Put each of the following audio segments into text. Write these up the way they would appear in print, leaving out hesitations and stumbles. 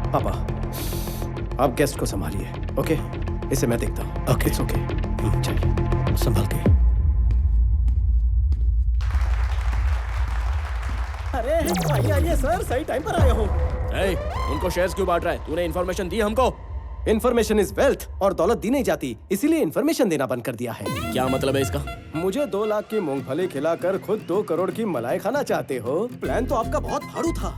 पापा, आप गेस्ट को संभालिए, ओके? इसे मैं देखता हूँ। Okay, it's okay. चलिए, संभाल के। अरे आइए आइए सर, सही टाइम पर आए हो। उनको शेयर्स क्यों बांट रहा है? तूने इन्फॉर्मेशन दी हमको? इन्फॉर्मेशन इज वेल्थ, और दौलत दी नहीं जाती, इसीलिए इन्फॉर्मेशन देना बंद कर दिया है। क्या मतलब है इसका? मुझे 2 लाख की मूंगफली खिलाकर खुद 2 करोड़ की मलाई खाना चाहते हो? प्लान तो आपका बहुत फाड़ू था,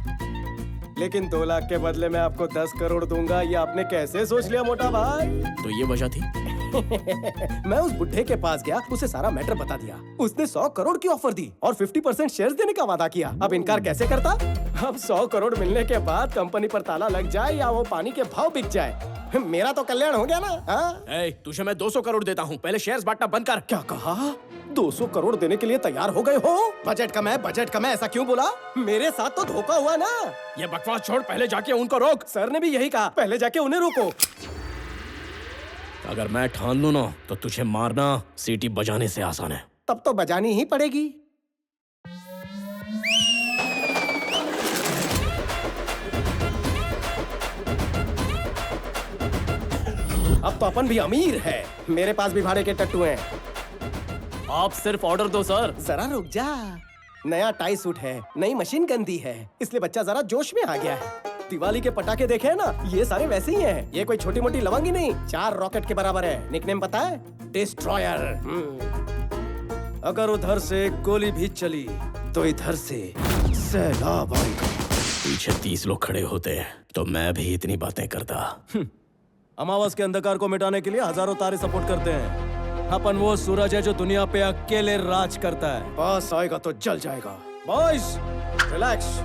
लेकिन 2 लाख के बदले मैं आपको 10 करोड़ दूंगा। ये आपने कैसे सोच लिया मोटा भाई? तो ये वजह थी? मैं उस बुढ़े के पास गया, उसे सारा मैटर बता दिया। उसने 100 करोड़ की ऑफर दी और 50% शेयर्स देने का वादा किया। अब इनकार कैसे करता? अब 100 करोड़ मिलने के बाद कंपनी पर ताला लग जाए या वो पानी के भाव बिक जाए, मेरा तो कल्याण हो गया ना। हाँ? तुझे मैं 200 करोड़ देता हूँ, पहले शेयर्स बांटना बंद कर। क्या कहा? 200 करोड़ देने के लिए तैयार हो गए हो? बजट कम है, ऐसा क्यों बोला? मेरे साथ तो धोखा हुआ ना। ये बकवास छोड़, पहले जाके उनको रोक। सर ने भी यही कहा, पहले जाके उन्हें रोको। अगर मैं ठान लूं ना तो तुझे मारना सीटी बजाने से आसान है। तब तो बजानी ही पड़ेगी। अब तो अपन भी अमीर है, मेरे पास भी भाड़े के टट्टू हैं। आप सिर्फ ऑर्डर दो सर। जरा रुक जा, नया टाई सूट है, नई मशीन गंदी है, इसलिए बच्चा जरा जोश में आ गया है। दिवाली के पटाखे देखे हैं ना, ये सारे वैसे ही हैं। ये कोई छोटी मोटी लवंगी नहीं, 4 रॉकेट के बराबर है। निकनेम पता है? डिस्ट्रॉयर। अगर उधर से गोली भी चली तो इधर से सैलाब आएगा। पीछे 30 लोग खड़े होते हैं तो मैं भी इतनी बातें करता। अमावस के अंधकार को मिटाने के लिए हजारों तारे सपोर्ट करते हैं। अपन वो सूरज है जो दुनिया पे अकेले राज करता है। पास आएगा तो जल जाएगा। Boys, relax.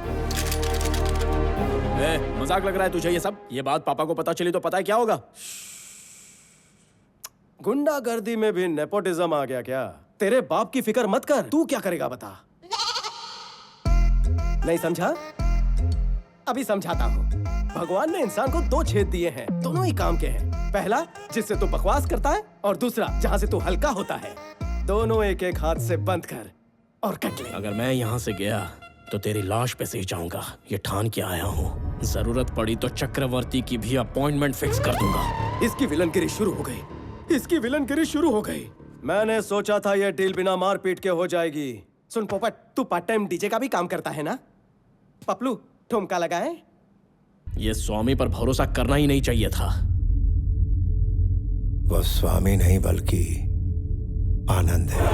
मजाक लग रहा है तुझे ये सब? ये बात पापा को पता चली तो पता है क्या होगा? गुंडागर्दी में भी नेपोटिज्म आ गया क्या? तेरे बाप की फिक्र मत कर, तू क्या करेगा बता। नहीं समझा? अभी समझाता हूँ। भगवान ने इंसान को 2 छेद दिए हैं, दोनों ही काम के हैं। पहला जिससे तू बकवास करता है, और दूसरा जहाँ से तू हल्का होता है। दोनों एक हाथ से बंद कर और कट ले। अगर मैं यहाँ से गया तो तेरी लाश पे से ही जाऊंगा, ये ठान के आया हूँ। जरूरत पड़ी तो चक्रवर्ती की भी अपॉइंटमेंट फिक्स कर दूंगा। इसकी विलनगिरी शुरू हो गई, इसकी विलनगिरी शुरू हो गई। मैंने सोचा था यह डील बिना मारपीट के हो जाएगी। सुन पोपट, तू पार्ट टाइम डीजे का भी काम करता है ना? पपलू, ठुमका लगाए। ये स्वामी पर भरोसा करना ही नहीं चाहिए था। वो स्वामी नहीं बल्कि आनंद है।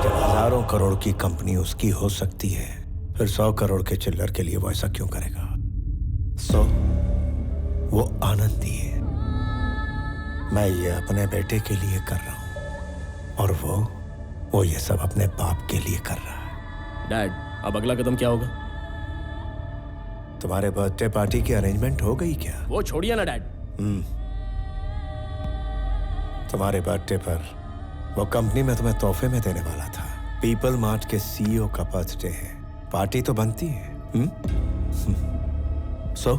जब हजारों करोड़ की कंपनी उसकी हो सकती है, फिर 100 करोड़ के चिल्लर के लिए वो ऐसा क्यों करेगा? वो आनंद ही है। मैं ये अपने बेटे के लिए कर रहा हूं, और वो ये सब अपने बाप के लिए कर रहा है। डैड, अब अगला कदम क्या होगा? तुम्हारे बर्थडे पार्टी की अरेंजमेंट हो गई क्या? वो छोड़िए ना डैड। तुम्हारे बर्थडे पर वो कंपनी में तुम्हें तोहफे में देने वाला था। पीपल मार्ट के सीईओ का बर्थडे है, पार्टी तो बनती है। सो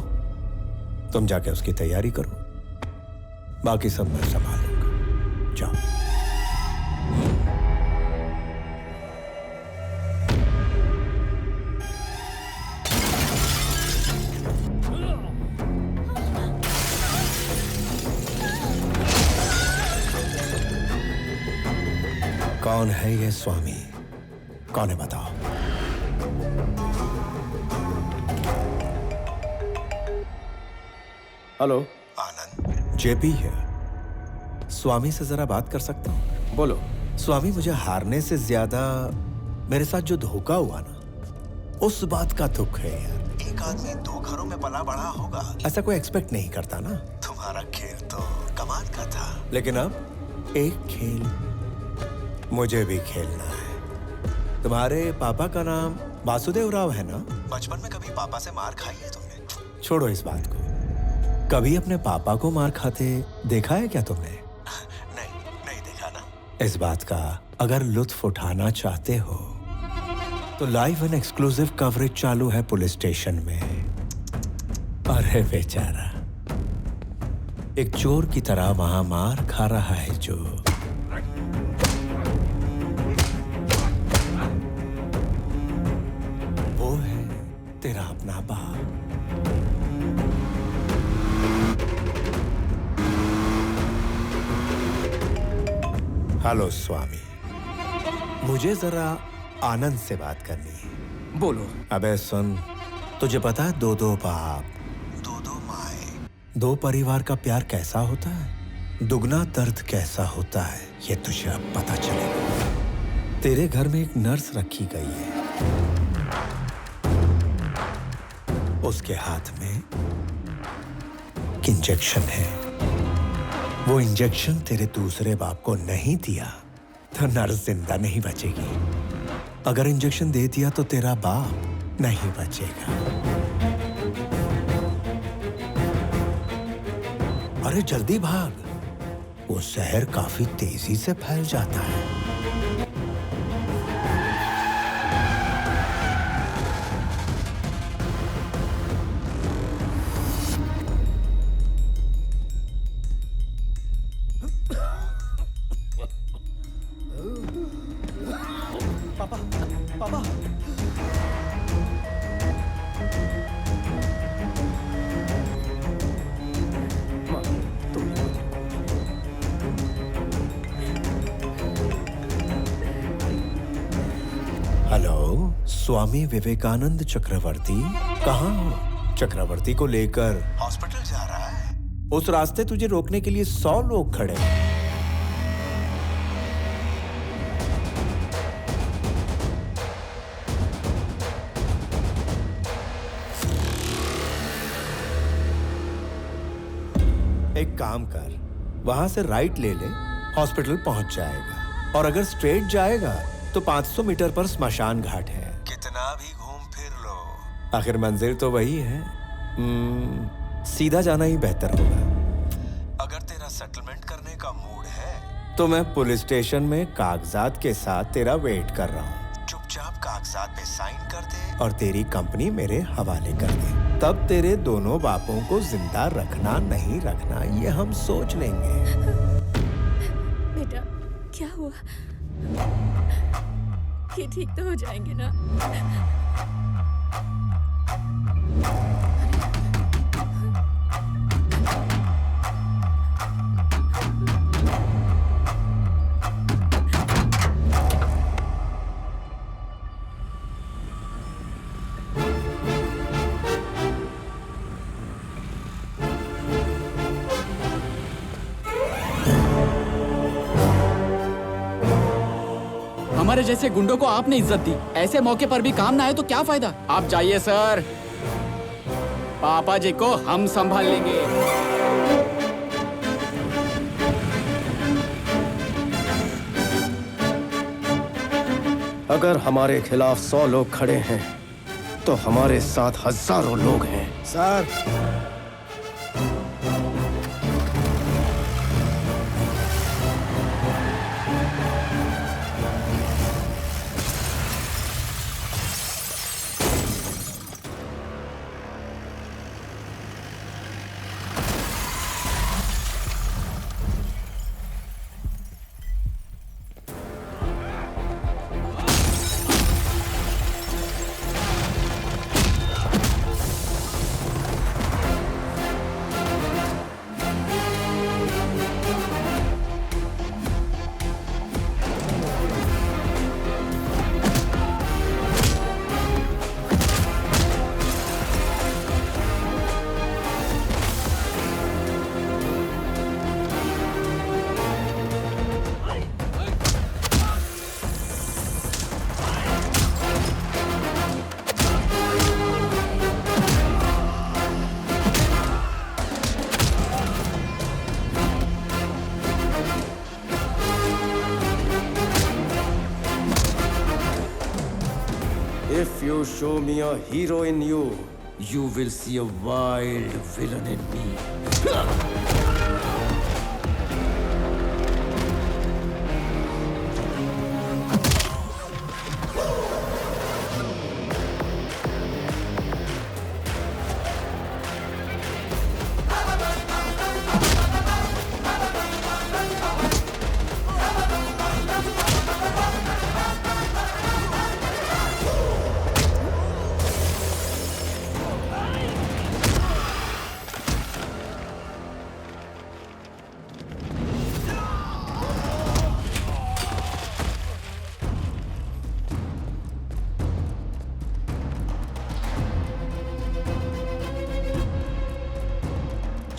तुम जाके उसकी तैयारी करो, बाकी सब मैं संभाल लूंगा। जाओ। कौन है ये स्वामी? कौन है बताओ? हेलो आनंद, जेपी है। स्वामी से जरा बात कर सकता हूँ? बोलो। स्वामी, मुझे हारने से ज्यादा मेरे साथ जो धोखा हुआ ना, उस बात का दुख है यार। एक आदमी 2 घरों में पला बड़ा होगा, ऐसा कोई एक्सपेक्ट नहीं करता ना। तुम्हारा खेल तो कमाल का था, लेकिन अब एक खेल मुझे भी खेलना है। तुम्हारे पापा का नाम वासुदेव राव है ना? बचपन में कभी पापा से मार खाई है तुमने? छोड़ो इस बात को। कभी अपने पापा को मार खाते देखा है क्या तुमने? नहीं देखा ना। इस बात का अगर लुत्फ उठाना चाहते हो तो लाइव एंड एक्सक्लूसिव कवरेज चालू है पुलिस स्टेशन में। अरे बेचारा, एक चोर की तरह वहां मार खा रहा है जो। वो है तेरा अपना बाप। हेलो स्वामी, मुझे जरा आनंद से बात करनी है। बोलो। अबे सुन, तुझे पता है दो दो बाप, दो दो माए, दो परिवार का प्यार कैसा होता है, दुगना दर्द कैसा होता है, ये तुझे अब पता चलेगा। तेरे घर में एक नर्स रखी गई है, उसके हाथ में इंजेक्शन है। वो इंजेक्शन तेरे दूसरे बाप को नहीं दिया तो नर्स जिंदा नहीं बचेगी। अगर इंजेक्शन दे दिया तो तेरा बाप नहीं बचेगा। अरे जल्दी भाग, वो जहर काफी तेजी से फैल जाता है। पापा, पापा। माँ, तुम हेलो, स्वामी विवेकानंद चक्रवर्ती, कहाँ हो? चक्रवर्ती को लेकर हॉस्पिटल जा रहा है। उस रास्ते तुझे रोकने के लिए 100 लोग खड़े हैं। एक काम कर, वहां से राइट ले ले, हॉस्पिटल पहुंच जाएगा। और अगर स्ट्रेट जाएगा तो 500 मीटर पर स्मशान घाट है। कितना भी घूम फिर लो, आखिर मंजिल तो वही है। सीधा जाना ही बेहतर होगा। अगर तेरा सेटलमेंट करने का मूड है तो मैं पुलिस स्टेशन में कागजात के साथ तेरा वेट कर रहा हूँ। चुपचाप कागजात पे साइन कर दे और तेरी कंपनी मेरे हवाले कर दे। तब तेरे दोनों बापों को जिंदा रखना नहीं रखना ये हम सोच लेंगे। बेटा, क्या हुआ? ये ठीक तो हो जाएंगे ना? हमारे जैसे गुंडों को आपने इज्जत दी, ऐसे मौके पर भी काम ना आए तो क्या फायदा? आप जाइए सर, पापा जी को हम संभाल लेंगे। अगर हमारे खिलाफ 100 लोग खड़े हैं तो हमारे साथ हजारों लोग हैं। Sir, If you show me a hero in you, You will see a wild villain in me.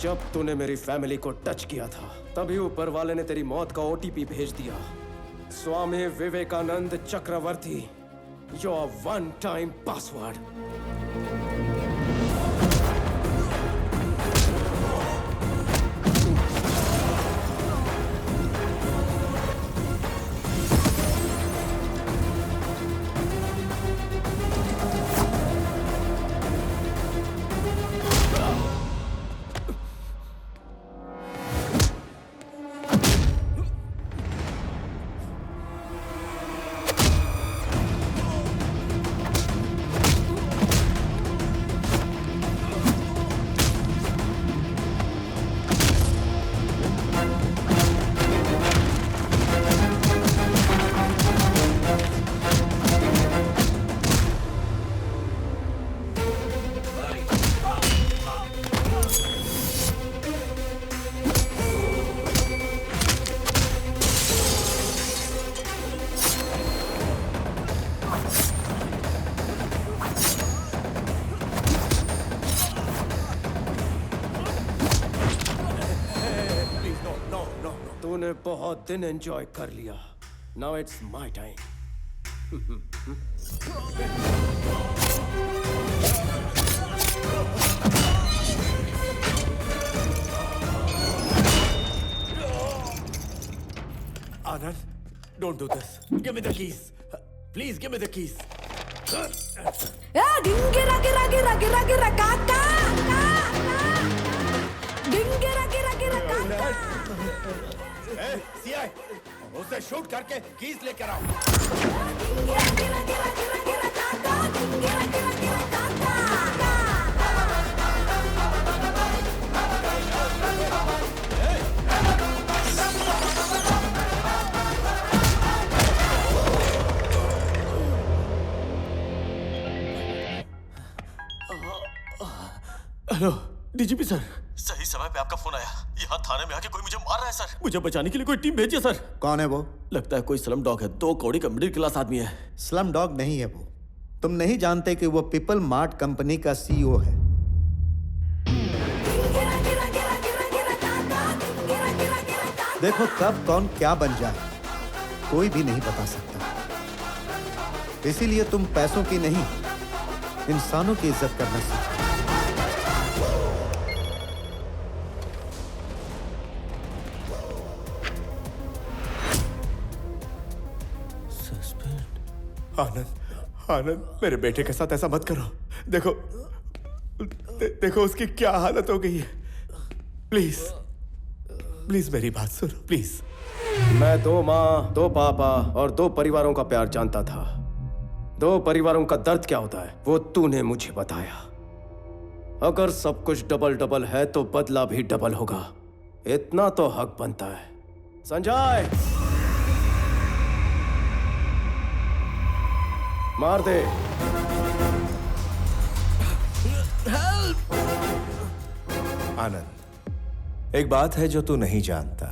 जब तूने मेरी फैमिली को टच किया था तभी ऊपर वाले ने तेरी मौत का ओटीपी भेज दिया। स्वामी विवेकानंद चक्रवर्ती, योर वन टाइम पासवर्ड। तूने बहुत दिन एंजॉय कर लिया। Now it's my time. Anand, don't do this. Give me the keys. Please give me the keys. गिरा गिरा गिरा गिरा गिरा काका गिरा गिरा गिरा काका सीआई, उसे शूट करके कीज लेकर आओ। गिरा गिरा गिरा गिरा गिरा काका गिरा गिरा गिरा काका हेलो डीजीपी सर। सही समय पे आपका फोन आया। यहाँ थाने में आके कोई मुझे मार रहा है सर। मुझे बचाने के लिए कोई टीम भेजिए सर। कौन है वो? लगता है कोई स्लम डॉग है। 2 कौड़ी का मिडिल क्लास आदमी है। स्लम डॉग नहीं है वो। तुम नहीं जानते कि वो पीपल मार्ट कंपनी का सीईओ है। देखो कब कौन क्या बन जाए कोई भी नहीं बता सकता। इसीलिए तुम पैसों की नहीं इंसानों की इज्जत करना सीखो। आनंद, आनंद, मेरे बेटे के साथ ऐसा मत करो। देखो देखो उसकी क्या हालत हो गई है। प्लीज प्लीज मेरी बात सुनो प्लीज। मैं 2 माँ, 2 पापा और 2 परिवारों का प्यार जानता था। 2 परिवारों का दर्द क्या होता है वो तूने मुझे बताया। अगर सब कुछ डबल डबल है तो बदला भी डबल होगा। इतना तो हक बनता है। संजय, मार दे। आनंद, एक बात है जो तू नहीं जानता।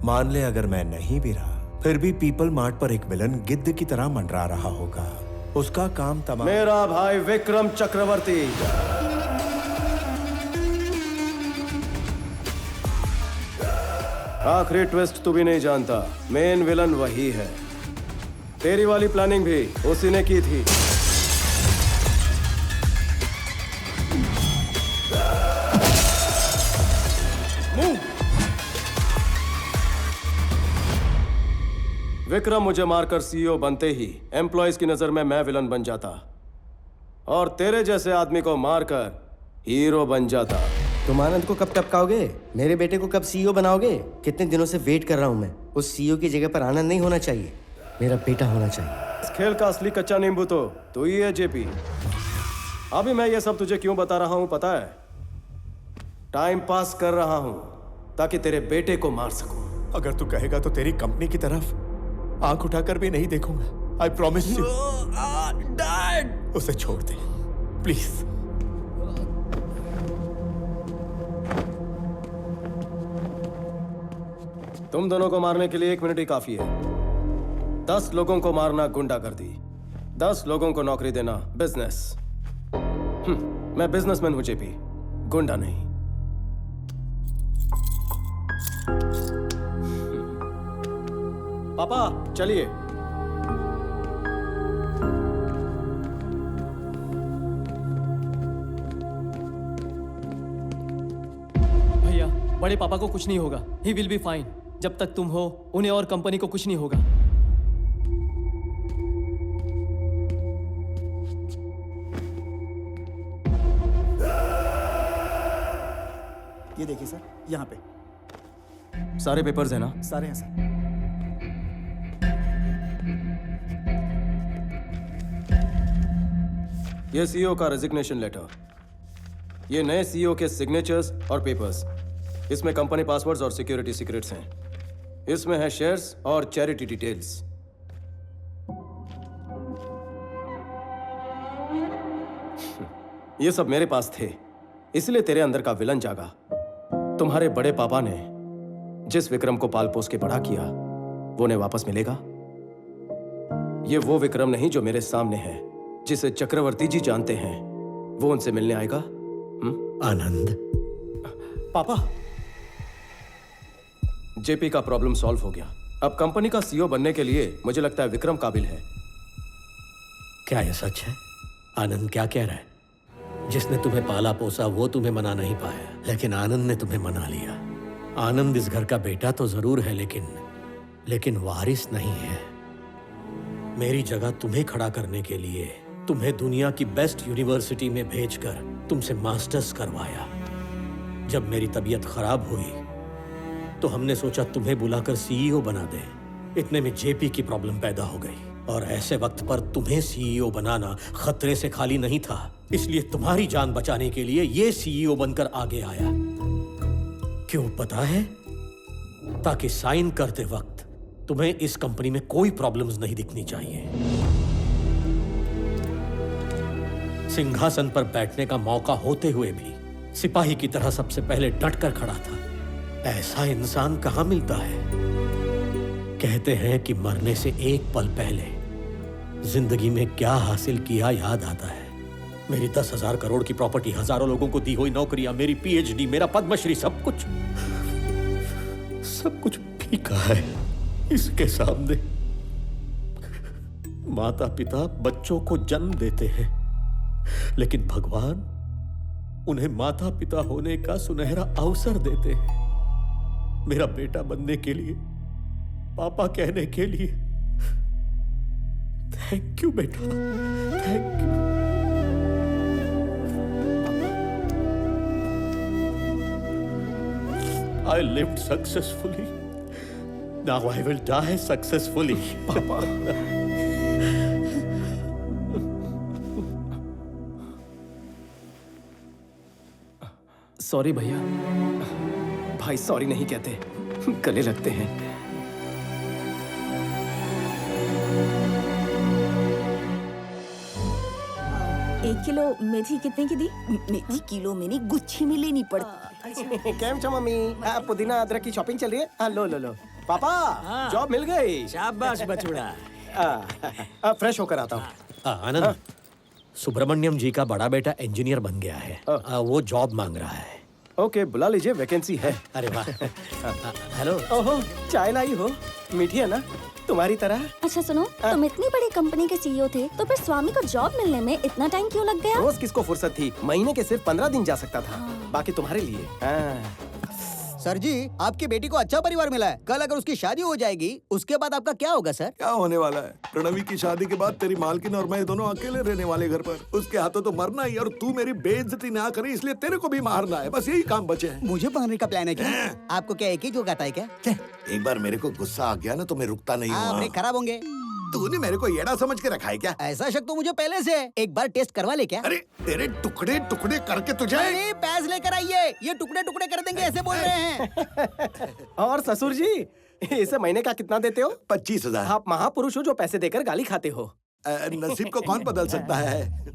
मान ले अगर मैं नहीं भी रहा फिर भी पीपल मार्ट पर एक विलन गिद्ध की तरह मंडरा रहा होगा। उसका काम तमाम। मेरा भाई विक्रम चक्रवर्ती। आखिरी ट्विस्ट तू भी नहीं जानता। मेन विलन वही है। तेरी वाली प्लानिंग भी उसी ने की थी। विक्रम मुझे मारकर सीईओ बनते ही एम्प्लॉयज की नजर में मैं विलन बन जाता और तेरे जैसे आदमी को मारकर हीरो बन जाता। तुम आनंद को कब टपकाओगे? मेरे बेटे को कब सीईओ बनाओगे? कितने दिनों से वेट कर रहा हूं मैं। उस सीईओ की जगह पर आनंद नहीं होना चाहिए, मेरा बेटा होना चाहिए। इस खेल का असली कच्चा नींबू तो तू ही है जेपी। अभी मैं ये सब तुझे क्यों बता रहा हूं पता है? टाइम पास कर रहा हूं ताकि तेरे बेटे को मार सकूं। अगर तू कहेगा तो तेरी कंपनी की तरफ आंख उठाकर भी नहीं देखूंगा। I promise you. डैड, उसे छोड़ दे प्लीज। तुम दोनों को मारने के लिए 1 मिनट ही काफी है। 10 लोगों को मारना गुंडागर्दी, 10 लोगों को नौकरी देना बिजनेस। मैं बिजनेसमैन हूं जेपी, गुंडा नहीं। पापा चलिए। भैया बड़े पापा को कुछ नहीं होगा। He will be fine. जब तक तुम हो उन्हें और कंपनी को कुछ नहीं होगा। ये देखिए सर, यहाँ पे सारे पेपर्स है ना? सारे हैं सर। ये सीईओ का रेजिग्नेशन लेटर, ये नए सीईओ के सिग्नेचर्स और पेपर्स। इसमें कंपनी पासवर्ड्स और सिक्योरिटी सीक्रेट्स हैं। इसमें है शेयर्स और चैरिटी डिटेल्स। ये सब मेरे पास थे, इसलिए तेरे अंदर का विलन जागा। तुम्हारे बड़े पापा ने जिस विक्रम को पाल पोस के बड़ा किया, वो उन्हें वापस मिलेगा? ये वो विक्रम नहीं जो मेरे सामने है, जिसे चक्रवर्ती जी जानते हैं। वो उनसे मिलने आएगा? आनंद, पापा, जेपी का प्रॉब्लम सॉल्व हो गया। अब कंपनी का सीईओ बनने के लिए मुझे लगता है विक्रम काबिल है। क्या ये सच है? आनंद क्या कह रहा है? जिसने तुम्हें पाला पोसा वो तुम्हें मना नहीं पाया, लेकिन आनंद ने तुम्हें मना लिया। आनंद इस घर का बेटा तो जरूर है, लेकिन वारिस नहीं है। मेरी जगह तुम्हें खड़ा करने के लिए तुम्हें दुनिया की बेस्ट यूनिवर्सिटी में भेजकर तुमसे मास्टर्स करवाया। जब मेरी तबीयत खराब हुई तो हमने सोचा तुम्हें बुलाकर सीईओ बना दें। इतने में जेपी की प्रॉब्लम पैदा हो गई, और ऐसे वक्त पर तुम्हें सीईओ बनाना खतरे से खाली नहीं था। इसलिए तुम्हारी जान बचाने के लिए ये सीईओ बनकर आगे आया। क्यों पता है? ताकि साइन करते वक्त तुम्हें इस कंपनी में कोई प्रॉब्लम्स नहीं दिखनी चाहिए। सिंहासन पर बैठने का मौका होते हुए भी सिपाही की तरह सबसे पहले डटकर खड़ा था। ऐसा इंसान कहां मिलता है? कहते हैं कि मरने से एक पल पहले जिंदगी में क्या हासिल किया याद आता है। मेरी 10,000 करोड़ की प्रॉपर्टी, हजारों लोगों को दी हुई नौकरियां, मेरी पीएचडी, मेरा पद्मश्री, सब कुछ फीका है इसके सामने। माता पिता बच्चों को जन्म देते हैं, लेकिन भगवान उन्हें माता पिता होने का सुनहरा अवसर देते हैं। मेरा बेटा बनने के लिए, पापा कहने के लिए। थैंक यू बेटा, thank you. I lived successfully. Now I will die successfully. Papa. Sorry भैया। भाई सॉरी नहीं कहते, गले लगते हैं। 1 किलो मेथी कितने की दी? मेथी किलो में नहीं, गुच्छी में लेनी पड़ती। કેમ છો મમ્મી? આ પુદીના અદરક की शॉपिंग चल रही है? हाँ, लो पापा, जॉब मिल गई। शाबाश बचुड़ा। फ्रेश होकर आता हूँ। आनंद, सुब्रमण्यम जी का बड़ा बेटा इंजीनियर बन गया है। वो जॉब मांग रहा है। ओके, बुला लीजिए, वैकेंसी है। अरे वाह। हेलो। ओहो, चाय लाई हो? मीठी है ना, तुम्हारी तरह। अच्छा सुनो, तुम इतनी बड़ी कंपनी के सीईओ थे, तो फिर स्वामी को जॉब मिलने में इतना टाइम क्यों लग गया? रोज किसको फुर्सत थी? महीने के सिर्फ 15 दिन जा सकता था। बाकी तुम्हारे लिए। सर जी, आपकी बेटी को अच्छा परिवार मिला है। कल अगर उसकी शादी हो जाएगी, उसके बाद आपका क्या होगा सर? क्या होने वाला है? प्रणवी की शादी के बाद तेरी मालकिन और मैं दोनों अकेले रहने वाले घर पर। उसके हाथों तो मरना ही, और तू मेरी बेइज्जती ना करी इसलिए तेरे को भी मारना है। बस यही काम बचे हैं। मुझे मारने का प्लान है क्या? आपको क्या एक ही जो कहता है क्या? एक बार मेरे को गुस्सा आ गया ना तो मैं रुकता नहीं हूँ। ब्रेक खराब होंगे। तूने मेरे को येड़ा समझ के रखा है क्या? ऐसा शक तो मुझे पहले से है। एक बार टेस्ट करवा ले क्या? अरे तेरे टुकड़े टुकड़े करके तुझे। पैस लेकर आइए, ये टुकड़े टुकड़े कर देंगे, ऐसे बोल रहे हैं। और ससुर जी, इसे महीने का कितना देते हो? 25,000। आप महापुरुष हो जो पैसे देकर गाली खाते हो। नसीब को कौन बदल सकता है?